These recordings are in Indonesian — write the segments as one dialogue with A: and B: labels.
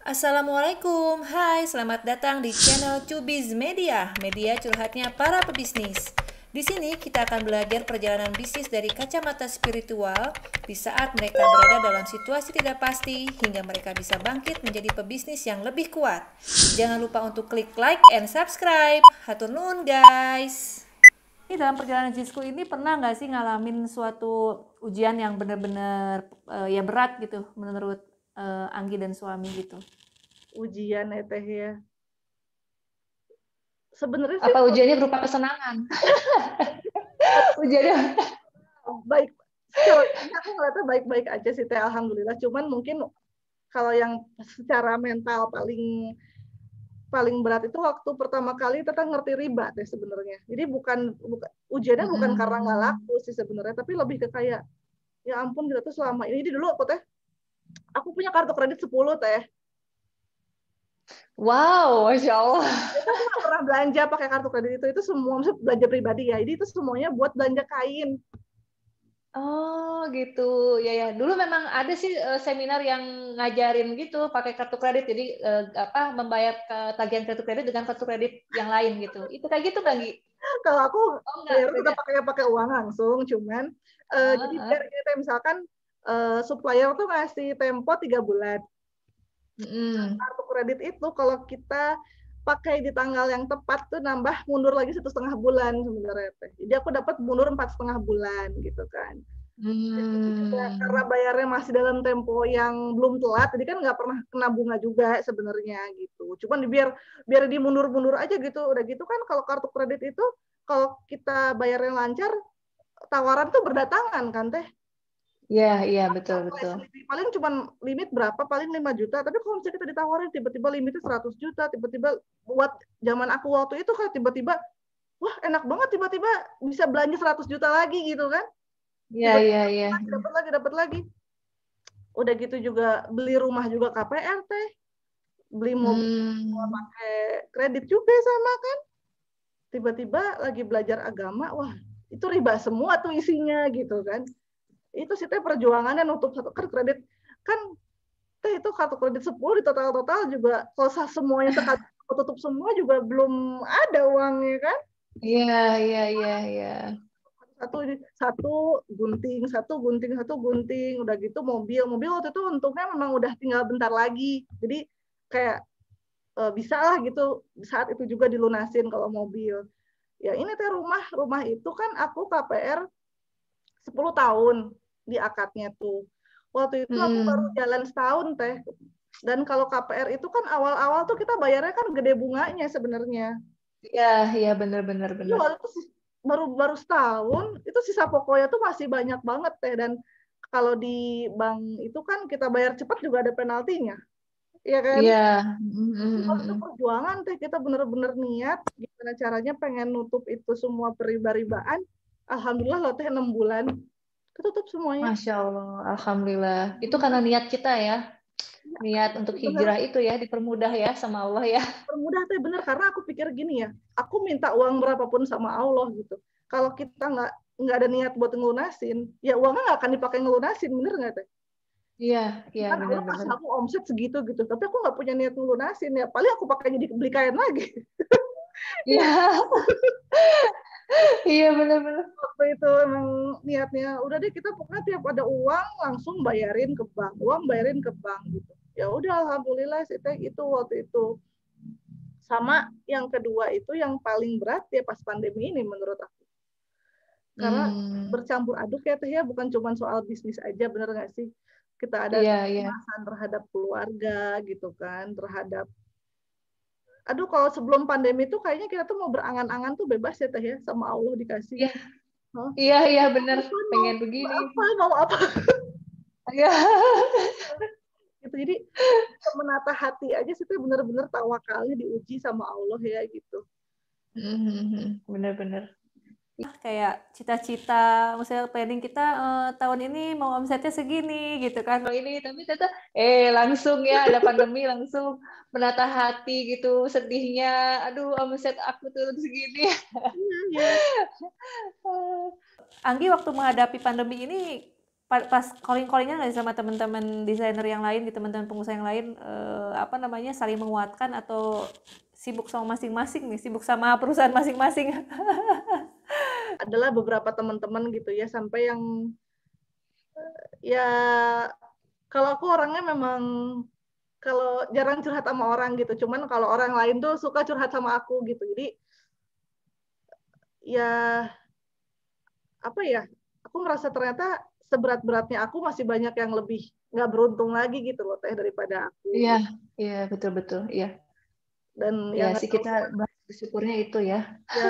A: Assalamualaikum, hai selamat datang di channel Cubiz Media, media curhatnya para pebisnis. Di sini kita akan belajar perjalanan bisnis dari kacamata spiritual di saat mereka berada dalam situasi tidak pasti hingga mereka bisa bangkit menjadi pebisnis yang lebih kuat. Jangan lupa untuk klik like and subscribe. Hatur nuhun guys. Ini dalam perjalanan bisnisku ini pernah nggak sih ngalamin suatu ujian yang benar-benar ya berat gitu menurut Anggi dan suami gitu?
B: Ujian ya teh ya. Sebenarnya sih
C: Apa ujiannya berupa kesenangan? Ujiannya
B: baik, secara aku ngeliatnya baik-baik aja sih teh, alhamdulillah. Cuman mungkin kalau yang secara mental paling paling berat itu waktu pertama kali teteh ngerti riba teh sebenarnya. Jadi bukan ujiannya bukan karena nggak laku sih sebenarnya, tapi lebih ke kayak ya ampun kita tuh selama ini. Jadi dulu aku punya kartu kredit 10 teh.
C: wow, Masya Allah.
B: Itu aku nggak pernah belanja pakai kartu kredit itu semua maksud belanja pribadi ya. Jadi itu semuanya buat belanja kain.
C: Oh gitu, ya ya. Dulu memang ada sih seminar yang ngajarin gitu pakai kartu kredit. Jadi membayar tagihan kartu kredit dengan kartu kredit yang lain gitu. Itu kayak gitu nggak, Gi?
B: Kalau aku
C: Oh enggak,
B: bayar
C: beda.
B: tetap pakai uang langsung, cuman jadi biar kita misalkan supplier tuh ngasih tempo 3 bulan.
C: Mm-mm.
B: Kartu kredit itu kalau kita pakai di tanggal yang tepat tuh nambah mundur lagi 1,5 bulan sebenarnya teh. Jadi aku dapat mundur 4,5 bulan gitu kan. Itu juga karena
C: Hmm.
B: bayarnya masih dalam tempo yang belum telat, jadi kan nggak pernah kena bunga juga sebenarnya gitu. Cuman biar biar dimundur-mundur aja gitu. Udah gitu kan kalau kartu kredit itu kalau kita bayarnya lancar, tawaran tuh berdatangan kan teh.
C: Ya, iya betul betul.
B: Paling cuma limit berapa? Paling 5 juta. Tapi kalau misalnya kita ditawarin tiba-tiba limitnya 100 juta, tiba-tiba buat zaman aku waktu itu kan tiba-tiba wah enak banget tiba-tiba bisa belanja 100 juta lagi gitu kan.
C: Iya
B: Tiba-tiba
C: iya iya.
B: dapat lagi. Udah gitu juga beli rumah juga KPR teh, beli mobil
C: Hmm.
B: pakai kredit juga sama kan. Tiba-tiba lagi belajar agama, wah itu riba semua tuh isinya gitu kan. Itu sih teh perjuangannya nutup satu kartu kredit kan teh itu kartu kredit 10 di total-total juga kalau semuanya sekali tutup semua juga belum ada uangnya kan.
C: Iya iya iya iya.
B: Satu satu gunting udah gitu mobil waktu itu untungnya memang udah tinggal bentar lagi jadi kayak bisa lah gitu saat itu juga dilunasin kalau mobil ya ini teh rumah rumah itu kan aku KPR 10 tahun di akadnya tuh waktu itu aku baru
C: Hmm.
B: jalan setahun teh dan kalau KPR itu kan awal-awal tuh kita bayarnya kan gede bunganya sebenarnya.
C: Iya iya benar benar
B: Iya
C: benar.
B: waktu itu baru baru setahun itu sisa pokoknya tuh masih banyak banget teh dan kalau di bank itu kan kita bayar cepat juga ada penaltinya, ya kan?
C: Iya.
B: Itu waktu
C: Mm-mm.
B: perjuangan teh kita bener-bener niat gimana caranya pengen nutup itu semua periba-ribaan. Alhamdulillah loh teh 6 bulan ketutup semuanya.
C: Masya Allah, Alhamdulillah. Itu karena niat kita ya, niat untuk
B: Bener
C: hijrah itu ya, dipermudah ya sama Allah ya.
B: permudah teh bener karena aku pikir gini ya, aku minta uang berapapun sama Allah gitu. Kalau kita nggak ada niat buat ngelunasin, ya uangnya nggak akan dipakai ngelunasin, bener nggak teh?
C: Iya, iya
B: Kan Allah
C: benar-benar.
B: kasih aku omset segitu gitu tapi aku nggak punya niat ngelunasin ya paling aku pakai jadi beli kain lagi.
C: Iya, iya benar-benar.
B: Waktu itu emang niatnya udah deh kita pokoknya tiap ada uang langsung bayarin ke bank uang bayarin ke bank gitu ya udah alhamdulillah sih teh itu waktu itu sama yang kedua itu yang paling berat ya pas pandemi ini menurut aku karena
C: Hmm,
B: bercampur aduk ya teh ya bukan cuma soal bisnis aja bener nggak sih kita ada
C: iya, iya.
B: kecemasan terhadap keluarga gitu kan terhadap aduh kalau sebelum pandemi tuh kayaknya kita tuh mau berangan-angan tuh bebas ya teh ya sama Allah dikasih.
C: Iya,
B: Hah?
C: iya, iya benar.
B: Mau
C: Pengen begini.
B: mau apa
C: Iya.
B: gitu. Jadi menata hati aja sih tuh bener-bener tawakalnya diuji sama Allah ya gitu.
C: Benar-benar.
A: Kayak cita-cita, misalnya planning kita tahun ini mau omsetnya segini gitu kan.
C: Kalau ini tapi ternyata langsung ya ada pandemi langsung menata hati gitu sedihnya. Aduh, omset aku turun segini.
B: Iya, ya.
A: Anggi waktu menghadapi pandemi ini pas calling-callingan nggak sih sama teman-teman desainer yang lain, di teman-teman pengusaha yang lain, apa namanya, saling menguatkan atau sibuk sama masing-masing nih, sibuk sama perusahaan masing-masing?
B: Adalah beberapa teman-teman gitu ya, sampai yang ya kalau aku orangnya memang kalau jarang curhat sama orang gitu, cuman kalau orang lain tuh suka curhat sama aku gitu. Jadi ya apa ya, aku merasa ternyata seberat-beratnya aku masih banyak yang lebih nggak beruntung lagi gitu loh Teh daripada aku.
C: Iya, iya betul-betul, iya.
B: Dan
C: Iya
B: yang
C: sih, kita bersyukurnya itu ya.
B: ya,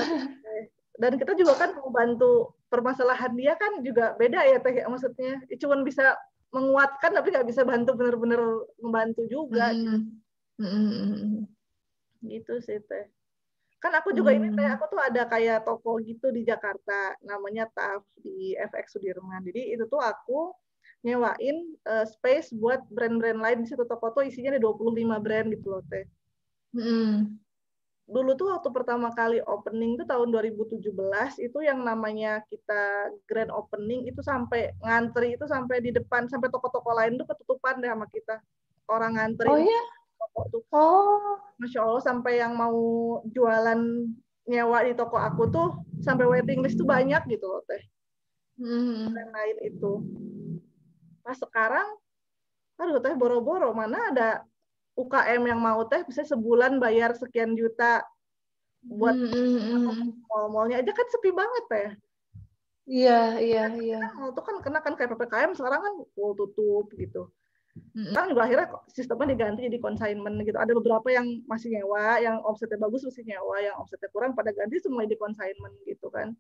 B: dan kita juga kan mau bantu permasalahan dia kan juga beda ya Teh, maksudnya cuman bisa menguatkan tapi nggak bisa bantu benar-benar membantu juga gitu sih Teh. Kan aku juga ini Teh, aku tuh ada kayak toko gitu di Jakarta namanya TAF di FX Sudirman. Jadi itu tuh aku nyewain space buat brand-brand lain. Di satu toko tuh isinya ada 25 brand gitu loh Teh. Dulu tuh waktu pertama kali opening tuh tahun 2017 itu yang namanya kita grand opening itu sampai ngantri itu sampai di depan, sampai toko-toko lain tuh ketutupan deh sama kita. Orang ngantri.
C: Oh iya?
B: Toko tuh.
C: Oh.
B: Masya Allah, sampai yang mau jualan nyewa di toko aku tuh sampai waiting list tuh banyak gitu loh Teh. Brand lain itu. Pas sekarang, aduh Teh boro-boro, mana ada UKM yang mau Teh bisa sebulan bayar sekian juta buat mall-mallnya aja kan sepi banget Teh.
C: Iya.
B: Mall tuh kan kena kan kayak PPKM sekarang kan tutup gitu. Sekarang juga akhirnya sistemnya diganti jadi consignment gitu. Ada beberapa yang masih nyewa, yang omsetnya bagus masih nyewa, yang omsetnya kurang pada ganti semua di consignment gitu kan.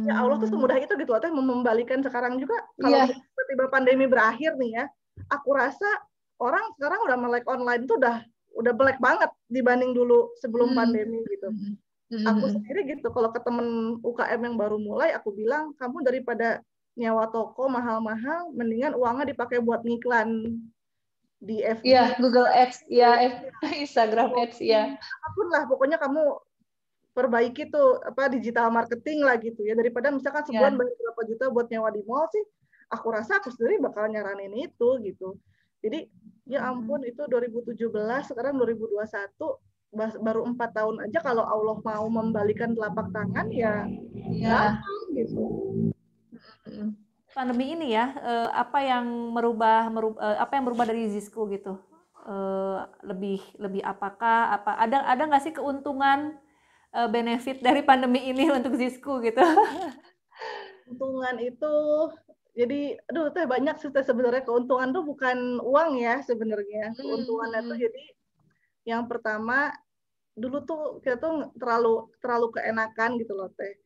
B: Ya Allah tuh semudah itu gitu loh Teh, membalikan sekarang juga kalau tiba-tiba pandemi berakhir nih ya, aku rasa orang sekarang udah melek online tuh udah melek banget dibanding dulu sebelum pandemi gitu. Aku sendiri gitu, kalau ke temen UKM yang baru mulai, aku bilang, kamu daripada nyewa toko mahal-mahal, mendingan uangnya dipakai buat ngiklan di FB.
C: Iya, Google Ads, ya, Instagram Ads, ya.
B: Apapun lah, pokoknya kamu perbaiki tuh apa digital marketing lah gitu ya. Daripada misalkan sebulan bayar berapa juta buat nyewa di mall sih, aku rasa aku sendiri bakal nyaranin itu gitu. Jadi ya ampun, itu 2017, sekarang 2021, baru 4 tahun aja kalau Allah mau membalikan telapak tangan ya gampang gitu.
A: Pandemi ini ya, apa yang merubah apa yang berubah dari Zisco gitu? Lebih apakah ada nggak sih keuntungan, benefit dari pandemi ini untuk Zisco gitu?
B: Keuntungan itu jadi aduh Teh banyak sih sebenarnya. Keuntungan tuh bukan uang ya sebenarnya. Keuntungannya tuh jadi yang pertama dulu tuh kita tuh terlalu keenakan gitu loh Teh.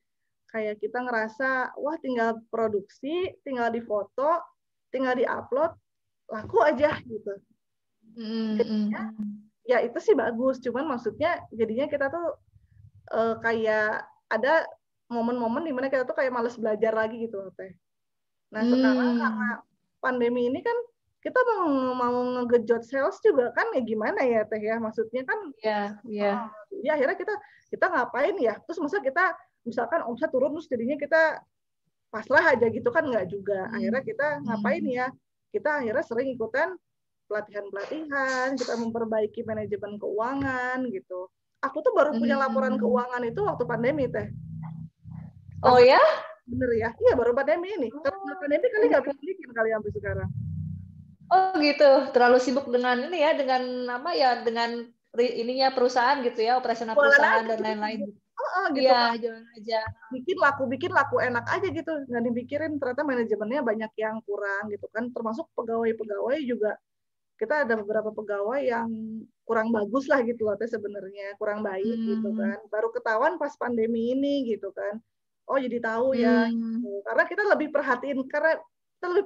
B: Kayak kita ngerasa wah tinggal produksi, tinggal difoto, tinggal diupload, laku aja gitu. Jadinya, ya itu sih bagus, cuman maksudnya jadinya kita tuh kayak ada momen-momen dimana kita tuh kayak males belajar lagi gitu loh Teh. Nah sekarang karena pandemi ini kan kita mau ngegejot sales juga kan ya gimana ya Teh ya, maksudnya kan ya akhirnya kita ngapain ya, terus masa kita misalkan omset turun terus jadinya kita pasrah aja gitu kan nggak juga. Akhirnya kita ngapain ya, kita akhirnya sering ikutan pelatihan-pelatihan, kita memperbaiki manajemen keuangan gitu. Aku tuh baru punya laporan keuangan itu waktu pandemi Teh.
C: Oh ya?
B: Bener ya? Iya baru pandemi ini. Karena pandemi kali nggak bikin kali sampai sekarang.
C: Oh gitu, terlalu sibuk dengan ini ya, dengan apa ya, dengan ininya perusahaan gitu ya, operasional perusahaan dan lain-lain.
B: Gitu
C: iya,
B: kan.
C: jalan aja.
B: Bikin laku enak aja gitu, nggak dipikirin ternyata manajemennya banyak yang kurang gitu kan. Termasuk pegawai-pegawai juga, kita ada beberapa pegawai yang kurang bagus lah gitu loh Teh sebenarnya, kurang baik gitu kan. Baru ketahuan pas pandemi ini gitu kan. Oh jadi tahu ya, gitu. Karena kita lebih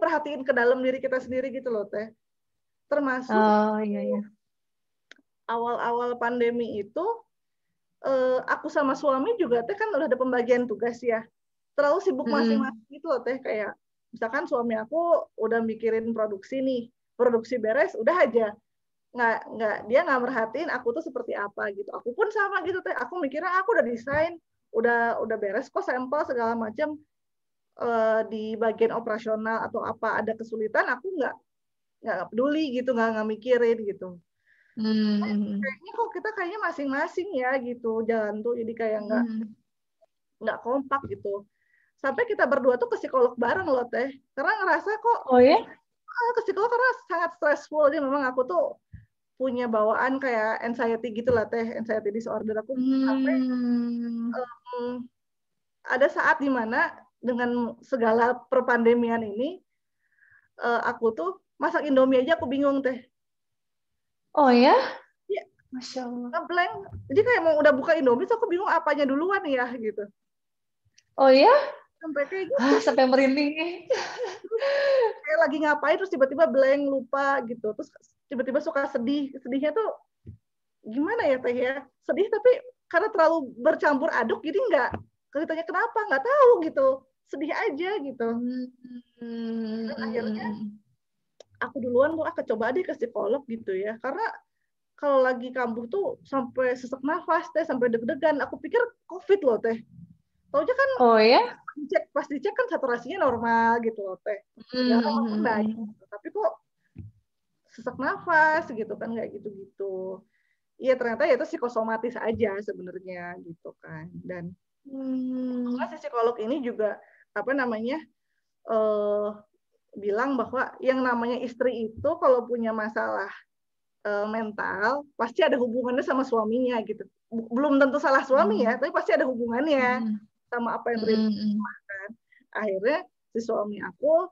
B: perhatiin ke dalam diri kita sendiri gitu loh Teh. Termasuk awal-awal pandemi itu aku sama suami juga Teh kan udah ada pembagian tugas ya. Terlalu sibuk masing-masing gitu loh Teh, kayak misalkan suami aku udah mikirin produksi nih, produksi beres udah aja. Dia nggak merhatiin aku tuh seperti apa gitu. Aku pun sama gitu Teh. Aku mikirnya aku udah desain, udah beres kok sampel segala macam. di bagian operasional atau apa ada kesulitan, aku nggak peduli gitu, nggak mikirin gitu. Kayaknya kok kita kayaknya masing-masing ya gitu jalan tuh, jadi kayak nggak kompak gitu. Sampai kita berdua tuh ke psikolog bareng loh Teh, karena ngerasa kok
C: Oh ya?
B: ke psikolog karena sangat stressful. Jadi memang aku tuh punya bawaan kayak anxiety gitu lah Teh, anxiety disorder. Aku sampai ada saat dimana dengan segala perpandemian ini, aku tuh masak Indomie aja aku bingung Teh.
C: Oh ya?
B: Ya,
C: Masya Allah.
B: ngeblank. Jadi kayak mau udah buka Indomie, so aku bingung apanya duluan ya gitu.
C: Oh ya?
B: Sampai kayak gitu.
C: Sampai merinding nih.
B: Kayak lagi ngapain terus tiba-tiba blank, lupa gitu. Terus tiba-tiba suka sedih. Sedihnya tuh gimana ya Teh ya? Sedih tapi karena terlalu bercampur aduk jadi nggak, kalau ditanya kenapa nggak tahu gitu. Sedih aja gitu. Dan akhirnya aku duluan tuh coba deh ke psikolog gitu ya. Karena kalau lagi kambuh tuh sampai sesak nafas Teh, sampai deg-degan. Aku pikir COVID loh Teh. Taunya kan
C: Oh ya?
B: pas dicek kan saturasinya normal gitu loh Teh. Ya makin baik. Tapi kok sesak nafas gitu kan, kayak gitu-gitu. Iya ternyata ya itu psikosomatis aja sebenarnya gitu kan. Dan si psikolog ini juga apa namanya bilang bahwa yang namanya istri itu kalau punya masalah mental pasti ada hubungannya sama suaminya gitu. Belum tentu salah suami ya, tapi pasti ada hubungannya sama apa yang terjadi. Akhirnya si suami aku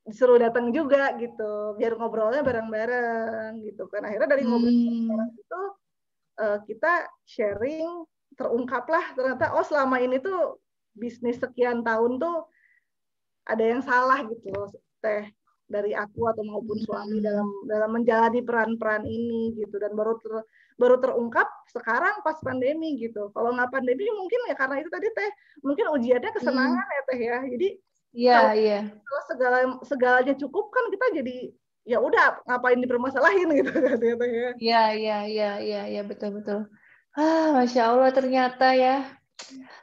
B: disuruh datang juga gitu, biar ngobrolnya bareng-bareng gitu kan. Akhirnya dari ngobrol itu kita sharing, terungkaplah ternyata selama ini tuh bisnis sekian tahun tuh ada yang salah gitu loh Teh, dari aku atau maupun suami dalam menjalani peran-peran ini gitu. Dan baru terungkap sekarang pas pandemi gitu. Kalau nggak pandemi mungkin ya karena itu tadi Teh, mungkin ujiannya kesenangan ya Teh ya. Jadi kalau segalanya cukup kan kita jadi ya udah ngapain dipermasalahin gitu katanya ya.
C: Iya betul. Masya Allah ternyata ya.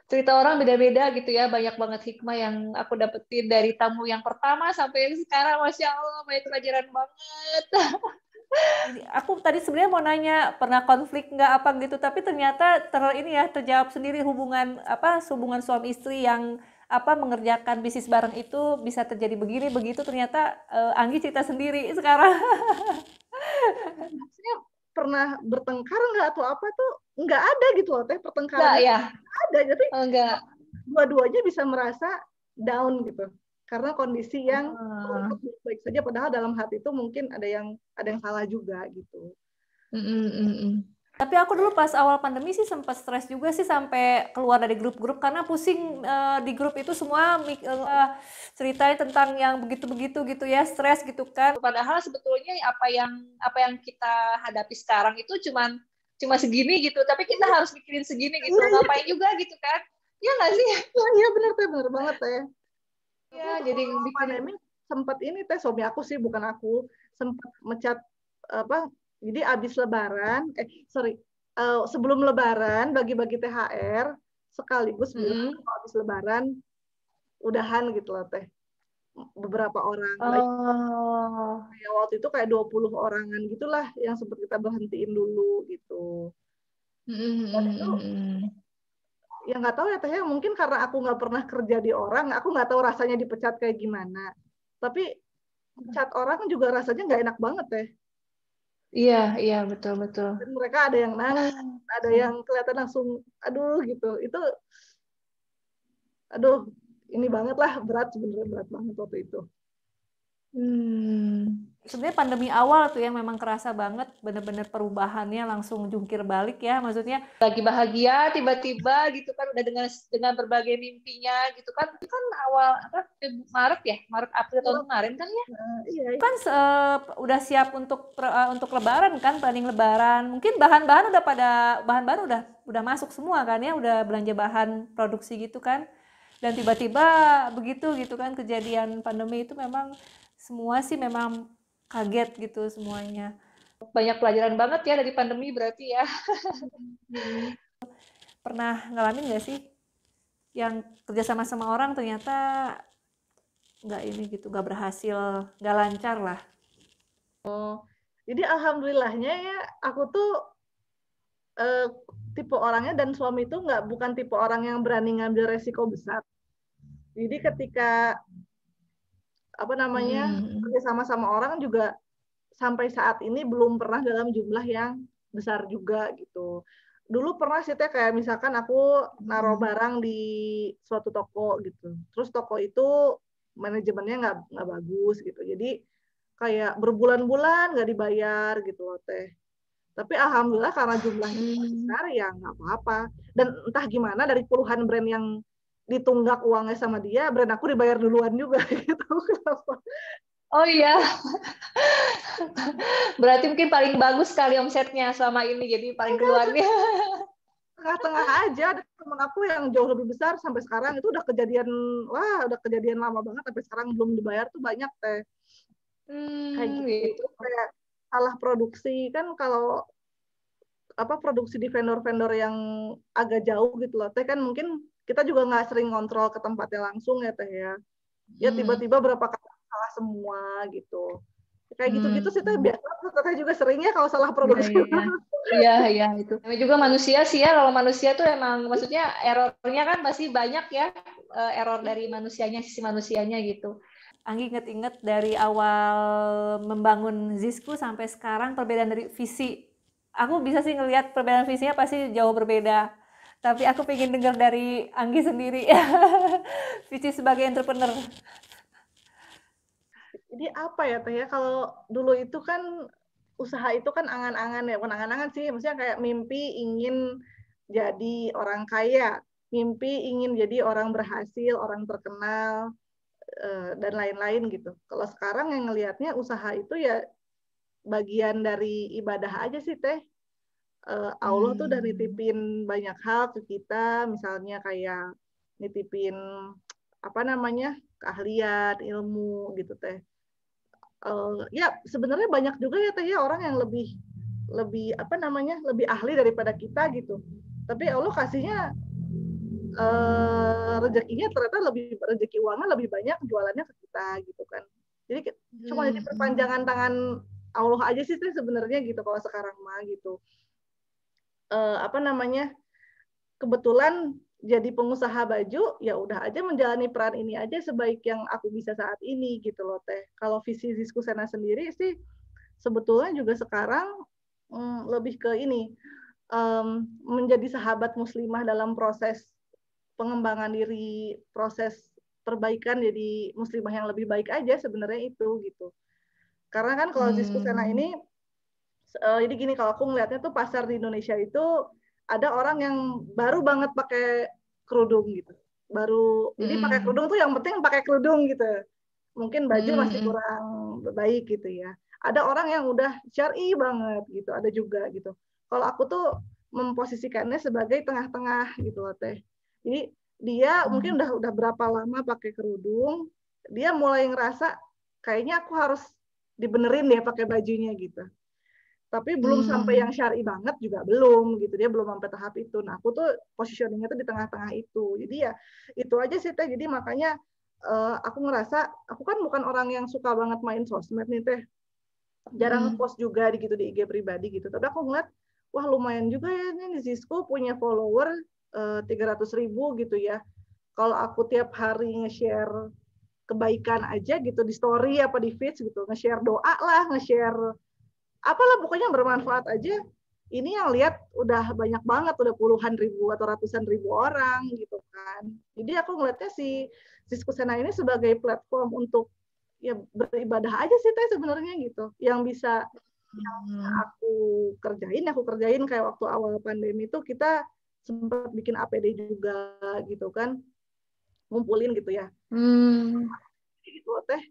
C: Cerita orang beda-beda gitu ya, banyak banget hikmah yang aku dapetin dari tamu yang pertama sampai yang sekarang. Masya Allah, banyak pelajaran banget.
A: Aku tadi sebenarnya mau nanya pernah konflik nggak apa gitu, tapi ternyata terjawab sendiri hubungan suami istri yang mengerjakan bisnis bareng itu bisa terjadi begini begitu. Ternyata Anggi cerita sendiri sekarang.
B: Maksudnya pernah bertengkar nggak atau apa tuh nggak ada gitu loh Teh, pertengkaran
C: nggak ya?
B: Ada, jadi
C: enggak.
B: Dua-duanya bisa merasa down gitu karena kondisi yang baik saja padahal dalam hati itu mungkin ada yang salah juga gitu.
A: Tapi aku dulu pas awal pandemi sih sempat stres juga sih sampai keluar dari grup-grup karena pusing. Di grup itu semua ceritain tentang yang begitu-begitu gitu ya, stres gitu kan.
C: Padahal sebetulnya apa yang kita hadapi sekarang itu cuma segini gitu, tapi kita harus mikirin segini gitu. Ngapain juga gitu kan? Iya nggak sih?
B: Iya benar Teh, benar banget Teh.
C: Ya, jadi
B: pandemi sempat ini Teh, suami aku sih bukan aku, sempat mecat jadi abis lebaran, sebelum lebaran bagi-bagi THR sekaligus bilang abis lebaran udahan gitu loh Teh. Beberapa orang. Ya, waktu itu kayak 20 orangan gitulah yang sempat kita berhentiin dulu gitu. Dan itu ya nggak tahu ya Teh, mungkin karena aku nggak pernah kerja di orang, aku nggak tahu rasanya dipecat kayak gimana. Tapi pecat orang juga rasanya nggak enak banget Teh.
C: Iya betul.
B: Dan mereka ada yang nangis, ada yang kelihatan langsung, aduh gitu. Itu, aduh, ini banget lah, sebenarnya berat banget waktu itu.
A: Sebenarnya pandemi awal tuh yang memang kerasa banget, bener-bener perubahannya langsung jungkir balik ya, maksudnya
C: lagi bahagia tiba-tiba gitu kan udah dengan berbagai mimpinya gitu kan awal Maret April tahun kemarin kan ya.
B: Iya.
A: Kan udah siap untuk lebaran kan, planning lebaran, mungkin bahan-bahan udah masuk semua kan ya, udah belanja bahan produksi gitu kan, dan tiba-tiba begitu gitu kan kejadian pandemi itu memang semua sih memang kaget gitu semuanya.
C: Banyak pelajaran banget ya dari pandemi berarti ya.
A: Pernah ngalamin nggak sih yang kerjasama sama orang ternyata nggak ini gitu, nggak berhasil, nggak lancar lah.
B: Jadi alhamdulillahnya ya aku tuh tipe orangnya dan suami itu bukan tipe orang yang berani ngambil resiko besar. Jadi ketika kerja sama orang juga sampai saat ini belum pernah dalam jumlah yang besar juga gitu. Dulu pernah sih teh kayak misalkan aku naruh barang di suatu toko gitu. Terus toko itu manajemennya nggak bagus gitu. Jadi kayak berbulan-bulan nggak dibayar gitu loh teh. Tapi alhamdulillah karena jumlahnya besar ya nggak apa-apa. Dan entah gimana dari puluhan brand yang ditunggak uangnya sama dia, brand aku dibayar duluan juga gitu. Kenapa?
C: Oh iya, berarti mungkin paling bagus sekali omsetnya selama ini, jadi paling duluannya.
B: Tengah-tengah aja, ada teman aku yang jauh lebih besar sampai sekarang itu udah kejadian lama banget sampai sekarang belum dibayar tuh banyak teh. Kayak gitu. Kayak salah produksi kan kalau produksi di vendor-vendor yang agak jauh gitu loh teh kan mungkin kita juga nggak sering kontrol ke tempatnya langsung ya teh ya. Ya tiba-tiba berapa kali salah semua gitu. Kayak gitu-gitu sih teh biasa. Teh juga seringnya kalau salah produksi.
C: Iya itu. Namanya juga manusia sih ya. Kalau manusia tuh emang maksudnya errornya kan pasti banyak ya, error dari manusianya, sisi manusianya gitu.
A: Anggi inget-inget dari awal membangun Zisku sampai sekarang perbedaan dari visi. Aku bisa sih ngelihat perbedaan visinya pasti jauh berbeda. Tapi aku pengen dengar dari Anggi sendiri. Visi sebagai entrepreneur.
B: Jadi apa ya teh ya, kalau dulu itu kan usaha itu kan angan-angan ya, bukan angan-angan sih, maksudnya kayak mimpi ingin jadi orang kaya, mimpi ingin jadi orang berhasil, orang terkenal, dan lain-lain gitu. Kalau sekarang yang ngelihatnya usaha itu ya bagian dari ibadah aja sih teh. Allah tuh udah nitipin banyak hal ke kita, misalnya kayak nitipin keahlian, ilmu gitu teh. Ya sebenarnya banyak juga ya teh ya orang yang lebih lebih ahli daripada kita gitu. Tapi Allah kasihnya rezekinya ternyata rezeki uangnya lebih banyak jualannya ke kita gitu kan. Jadi cuma jadi perpanjangan tangan Allah aja sih sebenarnya gitu kalau sekarang mah gitu. Kebetulan jadi pengusaha baju, ya udah aja menjalani peran ini aja sebaik yang aku bisa saat ini gitu loh teh. Kalau visi Zisku Sena sendiri sih sebetulnya juga sekarang lebih ke ini menjadi sahabat muslimah dalam proses pengembangan diri, proses perbaikan jadi muslimah yang lebih baik aja sebenarnya itu gitu. Karena kan kalau Zisku Sena ini jadi gini, kalau aku ngelihatnya tuh pasar di Indonesia itu ada orang yang baru banget pakai kerudung gitu. Jadi pakai kerudung tuh yang penting pakai kerudung gitu. Mungkin baju masih kurang baik gitu ya. Ada orang yang udah syar'i banget gitu, ada juga gitu. Kalau aku tuh memposisikannya sebagai tengah-tengah gitu loh teh. Jadi dia mungkin udah berapa lama pakai kerudung, dia mulai ngerasa kayaknya aku harus dibenerin deh pakai bajunya gitu. Tapi belum sampai yang syar'i banget juga belum gitu, dia belum sampai tahap itu. Nah aku tuh positioningnya tuh di tengah-tengah itu. Jadi ya itu aja sih teh. Jadi makanya aku ngerasa aku kan bukan orang yang suka banget main sosmed nih teh, jarang post juga gitu di IG pribadi gitu. Tapi aku ngeliat wah lumayan juga ya nih Zisku punya follower 300.000 gitu ya. Kalau aku tiap hari nge-share kebaikan aja gitu di story apa di feeds gitu, nge-share doa lah, nge-share apalah pokoknya bermanfaat aja. Ini yang lihat udah banyak banget, udah puluhan ribu atau ratusan ribu orang gitu kan. Jadi aku ngeliatnya si Zisku Sena ini sebagai platform untuk ya beribadah aja sih teh sebenarnya gitu. Yang bisa aku kerjain kayak waktu awal pandemi itu kita sempat bikin APD juga gitu kan, ngumpulin gitu ya. Gitu teh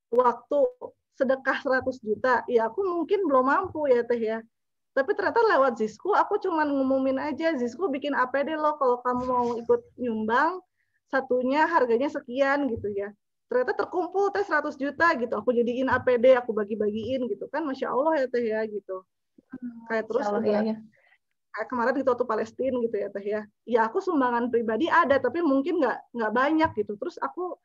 B: waktu sedekah 100 juta, ya aku mungkin belum mampu ya teh ya. Tapi ternyata lewat Zisku, aku cuma ngumumin aja, Zisku bikin APD loh, kalau kamu mau ikut nyumbang, satunya harganya sekian gitu ya. Ternyata terkumpul teh 100 juta gitu, aku jadiin APD, aku bagi-bagiin gitu kan, Masya Allah ya teh ya gitu. Kayak terus juga, kayak kemarin gitu waktu Palestina gitu ya Teh ya. Ya aku sumbangan pribadi ada, tapi mungkin nggak banyak gitu. Terus aku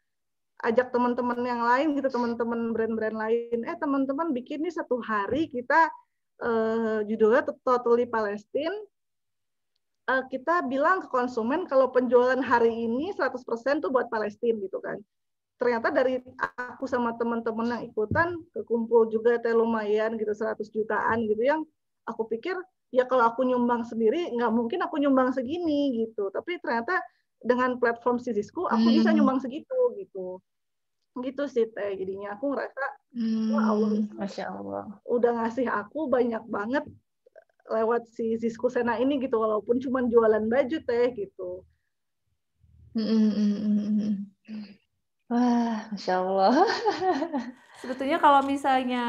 B: ajak teman-teman yang lain gitu, teman-teman brand-brand lain, teman-teman bikin nih satu hari kita judulnya Totally Palestine. Kita bilang ke konsumen kalau penjualan hari ini 100% tuh buat Palestina gitu kan. Ternyata dari aku sama teman-teman yang ikutan kekumpul juga lumayan gitu 100 jutaan gitu, yang aku pikir ya kalau aku nyumbang sendiri nggak mungkin aku nyumbang segini gitu. Tapi ternyata dengan platform Sisisku aku bisa nyumbang segitu gitu sih Teh. Jadinya aku ngerasa wah Allah
C: Masya Allah
B: udah ngasih aku banyak banget lewat si Sisku Sena ini gitu, walaupun cuma jualan baju Teh gitu.
C: Wah, Masya Allah.
A: Sebetulnya kalau misalnya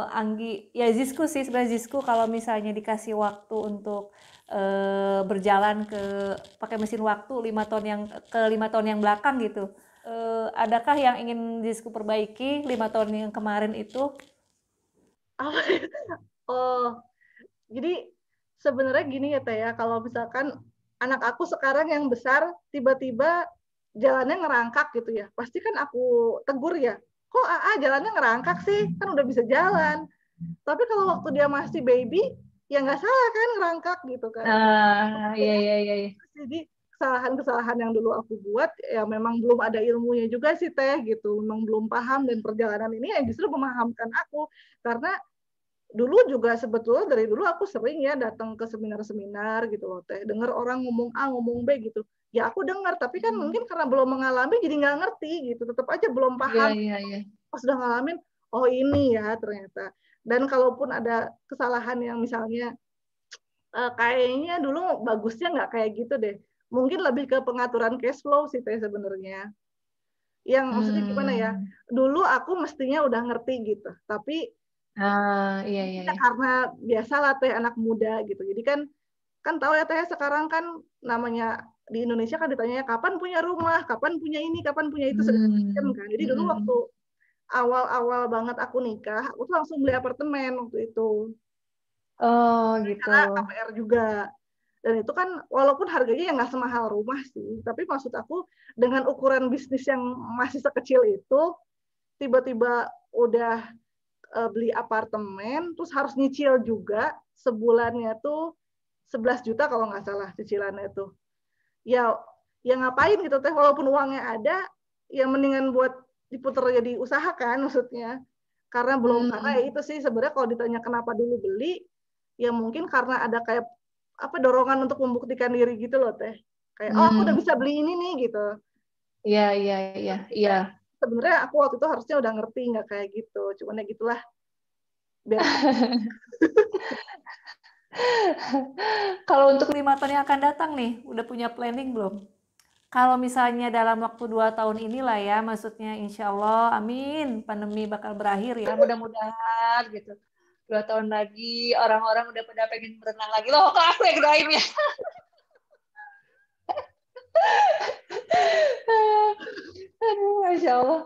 A: Anggi, ya Zisku sih sebenarnya Zisku kalau misalnya dikasih waktu untuk berjalan pakai mesin waktu 5 tahun yang belakang gitu, adakah yang ingin Zisku perbaiki 5 tahun yang kemarin itu?
B: Oh, jadi sebenarnya gini ya Teh ya, kalau misalkan anak aku sekarang yang besar tiba-tiba jalannya ngerangkak gitu ya, pasti kan aku tegur ya, kok jalannya ngerangkak sih, kan udah bisa jalan. Tapi kalau waktu dia masih baby, ya nggak salah kan ngerangkak gitu kan.
C: Iya.
B: Jadi kesalahan-kesalahan yang dulu aku buat, ya memang belum ada ilmunya juga sih Teh gitu, memang belum paham, dan perjalanan ini yang justru memahamkan aku, karena dulu juga sebetulnya dari dulu aku sering ya datang ke seminar-seminar gitu loh Teh, dengar orang ngomong A ngomong B gitu, ya aku dengar, tapi kan mungkin karena belum mengalami jadi nggak ngerti gitu, tetap aja belum paham. Pas udah ngalamin, oh ini ya ternyata. Dan kalaupun ada kesalahan yang misalnya kayaknya dulu bagusnya nggak kayak gitu deh, mungkin lebih ke pengaturan cash flow sih Teh sebenarnya. Yang maksudnya gimana ya, dulu aku mestinya udah ngerti gitu, tapi
C: Iya.
B: karena biasalah Teh anak muda gitu. Jadi kan tahu ya Teh sekarang kan namanya di Indonesia kan ditanya kapan punya rumah, kapan punya ini, kapan punya itu segala macam kan. Jadi dulu waktu awal-awal banget aku nikah, aku tuh langsung beli apartemen waktu itu.
C: Oh gitu.
B: Karena KPR juga. Dan itu kan walaupun harganya ya nggak semahal rumah sih, tapi maksud aku dengan ukuran bisnis yang masih sekecil itu, tiba-tiba udah beli apartemen, terus harus nyicil juga, sebulannya tuh 11 juta kalau nggak salah cicilannya tuh. Ya ngapain gitu Teh, walaupun uangnya ada, ya mendingan buat diputer jadi usaha kan maksudnya. Karena karena itu sih sebenarnya kalau ditanya kenapa dulu beli, ya mungkin karena ada kayak dorongan untuk membuktikan diri gitu loh Teh. Kayak aku udah bisa beli ini nih gitu.
C: Iya.
B: Sebenarnya aku waktu itu harusnya udah ngerti, nggak kayak gitu. Cuman ya gitulah.
A: Kalau untuk 5 tahun yang akan datang nih, udah punya planning belum? Kalau misalnya dalam waktu 2 tahun inilah ya, maksudnya insya Allah, amin, pandemi bakal berakhir ya,
C: mudah-mudahan gitu. 2 tahun lagi orang-orang udah pada pengen berenang lagi loh, kok aku yang doain ya. Aduh, Masya Allah.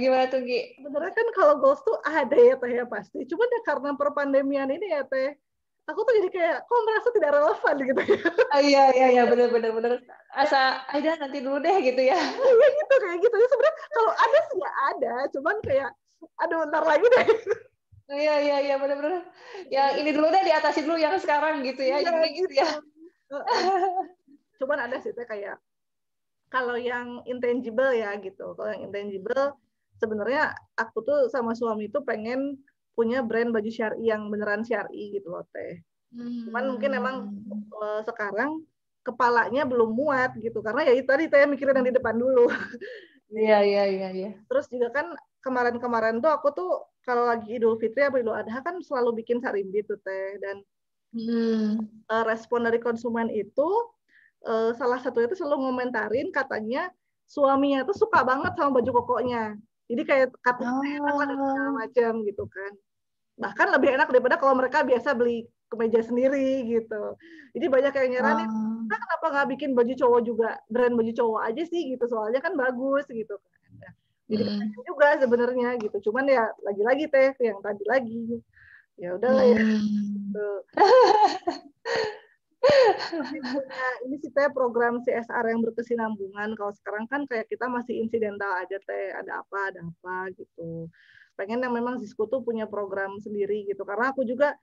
C: Gimana tuh Gi?
B: Sebenarnya kan kalau goals tuh ada ya Teh ya pasti. Cuma ya karena perpandemian ini ya Teh, aku tuh jadi kayak kok merasa tidak relevan gitu ya.
C: Iya, bener. Asa Aida nanti dulu deh gitu ya.
B: Iya gitu, kayak gitu. Ya sebenarnya kalau ada sih ya ada, cuman kayak aduh ntar lagi deh.
C: Iya, bener. Yang ini dulu deh diatasi dulu yang sekarang gitu ya.
B: Iya,
C: gitu ya.
B: Cuman ada sih Teh kayak kalau yang intangible ya gitu. Kalau yang intangible sebenarnya aku tuh sama suami tuh pengen punya brand baju syar'i yang beneran syar'i gitu loh Teh. Cuman mungkin emang sekarang kepalanya belum muat gitu, karena ya itu tadi Teh mikirin yang di depan dulu.
C: Iya.
B: Terus juga kan kemarin-kemarin tuh aku tuh kalau lagi Idul Fitri atau Idul Adha kan selalu bikin sarimbi tuh Teh, dan respon dari konsumen itu salah satunya itu selalu ngomentarin katanya suaminya tuh suka banget sama baju kokonya. Jadi kayak katanya enak lah dan segala macam gitu kan. Bahkan lebih enak daripada kalau mereka biasa beli kemeja sendiri gitu. Jadi banyak yang nyaranin, nah, kenapa nggak bikin baju cowok juga, brand baju cowok aja sih gitu, soalnya kan bagus gitu kan. Jadi juga sebenarnya gitu. Cuman ya lagi-lagi Teh yang tadi lagi Ya udahlah ya. Ini sih teh program CSR yang berkesinambungan. Kalau sekarang kan kayak kita masih insidental aja teh, ada apa gitu. Pengen yang memang Zisku tuh punya program sendiri gitu. Karena aku juga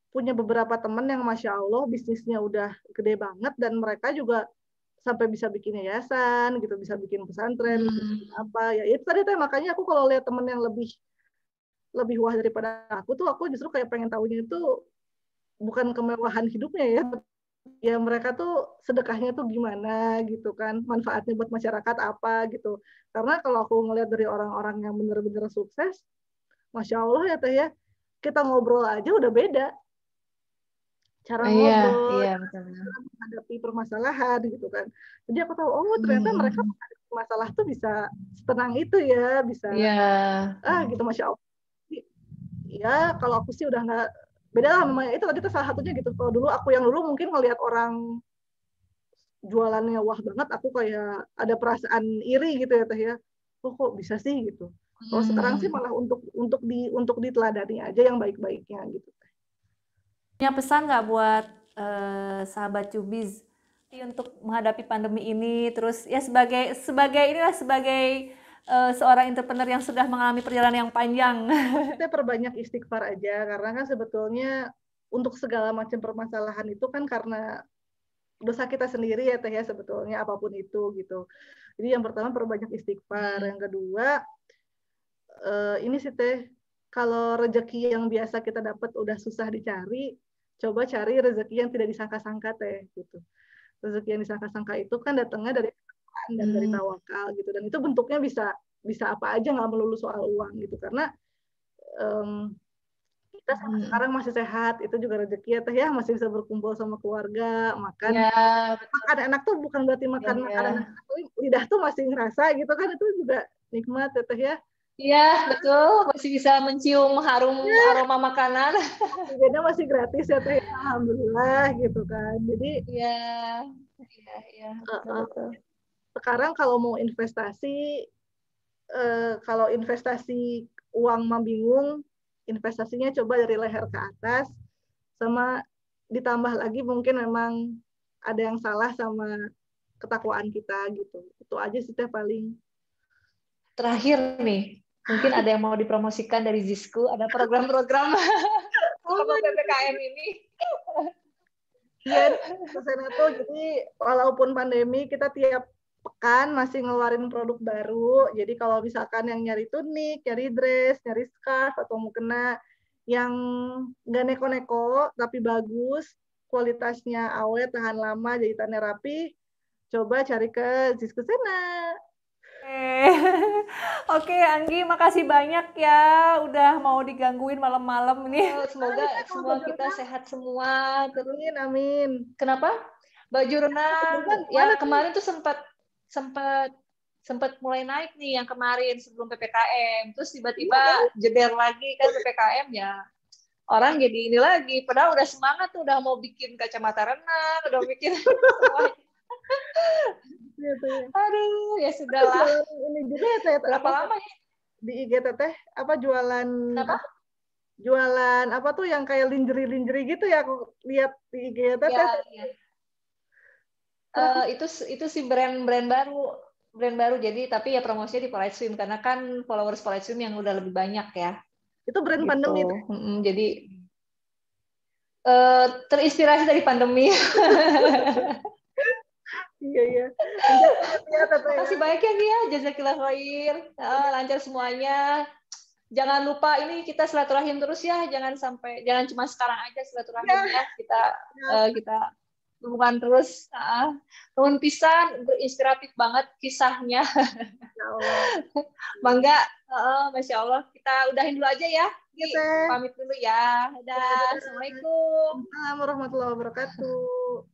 B: punya beberapa teman yang Masya Allah bisnisnya udah gede banget dan mereka juga sampai bisa bikin yayasan gitu, bisa bikin pesantren, bisa bikin apa ya. Itu tadi teh makanya aku kalau lihat teman yang lebih wah daripada aku tuh aku justru kayak pengen tahunya itu bukan kemewahan hidupnya ya, ya mereka tuh sedekahnya tuh gimana gitu kan, manfaatnya buat masyarakat apa gitu. Karena kalau aku ngelihat dari orang-orang yang bener-bener sukses, Masya Allah ya teh ya, kita ngobrol aja udah beda. Cara ngobrol,
C: Iya,
B: cara menghadapi permasalahan gitu kan. Jadi aku tahu, oh ternyata mereka menghadapi masalah tuh bisa setenang itu ya, bisa gitu Masya Allah. Ya kalau aku sih udah nggak, beda lah memang itu tadi tuh salah satunya gitu. Kalau dulu aku yang dulu mungkin ngelihat orang jualannya wah banget, aku kayak ada perasaan iri gitu ya teh ya. Oh kok bisa sih gitu. Kalau sekarang sih malah untuk diteladani aja yang baik-baiknya gitu.
A: Punya pesan nggak buat sahabat Cubiz untuk menghadapi pandemi ini, terus ya sebagai seorang entrepreneur yang sudah mengalami perjalanan yang panjang.
B: Kita perbanyak istighfar aja karena kan sebetulnya untuk segala macam permasalahan itu kan karena dosa kita sendiri ya teh ya sebetulnya apapun itu gitu. Jadi yang pertama perbanyak istighfar, yang kedua ini sih teh kalau rezeki yang biasa kita dapat udah susah dicari, coba cari rezeki yang tidak disangka-sangka teh gitu. Rezeki yang disangka-sangka itu kan datangnya dari Tuhan dan dari tawakal gitu, dan itu bentuknya bisa apa aja, nggak melulu soal uang gitu, karena kita sekarang masih sehat itu juga rezeki ya teh ya, masih bisa berkumpul sama keluarga, makan enak tuh bukan berarti makan makanan enak, lidah tuh masih ngerasa gitu kan, itu juga nikmat ya teh ya.
C: Iya, betul. Masih bisa mencium aroma makanan.
B: Oksigennya masih gratis ya teh, alhamdulillah gitu kan. Jadi
C: betul.
B: Sekarang kalau mau investasi, kalau investasi uang mah bingung, investasinya coba dari leher ke atas, sama ditambah lagi mungkin memang ada yang salah sama ketakwaan kita gitu. Itu aja sih teh paling.
C: Terakhir nih, mungkin ada yang mau dipromosikan dari Zisku, ada program-program selama PPKM ini.
B: Iya, tuh jadi walaupun pandemi kita tiap pekan masih ngeluarin produk baru. Jadi kalau misalkan yang nyari tunik, nyari dress, nyari scarf atau mukena yang nggak neko-neko tapi bagus, kualitasnya awet, tahan lama, jahitannya rapi, coba cari ke Zisku Sena.
A: Oke, Anggi, makasih banyak ya udah mau digangguin malam-malam ini.
C: Semoga semua kita sehat semua.
B: Amin.
C: Kenapa? Mbak Jurnal, ya kemarin tuh sempat mulai naik nih yang kemarin sebelum PPKM. Terus tiba-tiba jeder lagi kan PPKM ya. Orang jadi ini lagi, padahal udah semangat tuh, udah mau bikin kacamata renang, udah bikin semuanya. Aduh, ya sudahlah.
B: Ini juga ya teh.
C: Berapa lama ya?
B: Di IG teh apa jualan?
C: Apa?
B: Jualan apa tuh yang kayak lingerie gitu ya, aku lihat di IG teh.
C: Itu sih brand baru, jadi tapi ya promosinya di Polite Swim karena kan followers Polite Swim yang udah lebih banyak ya.
B: Itu brand gitu. Pandemi.
C: Jadi terinspirasi dari pandemi.
B: Iya.
C: Makasih banyak ya Gia, jazakillah khair. Lancar semuanya. Jangan lupa ini kita silaturahim terus ya, jangan cuma sekarang aja silaturahim ya. Kita hubungan terus. Nuhun pisan, berinspiratif banget kisahnya. Bangga, Masya Allah. Kita udahin dulu aja ya. Pamit dulu ya. Dadah. Assalamualaikum.
B: Warahmatullahi wabarakatuh.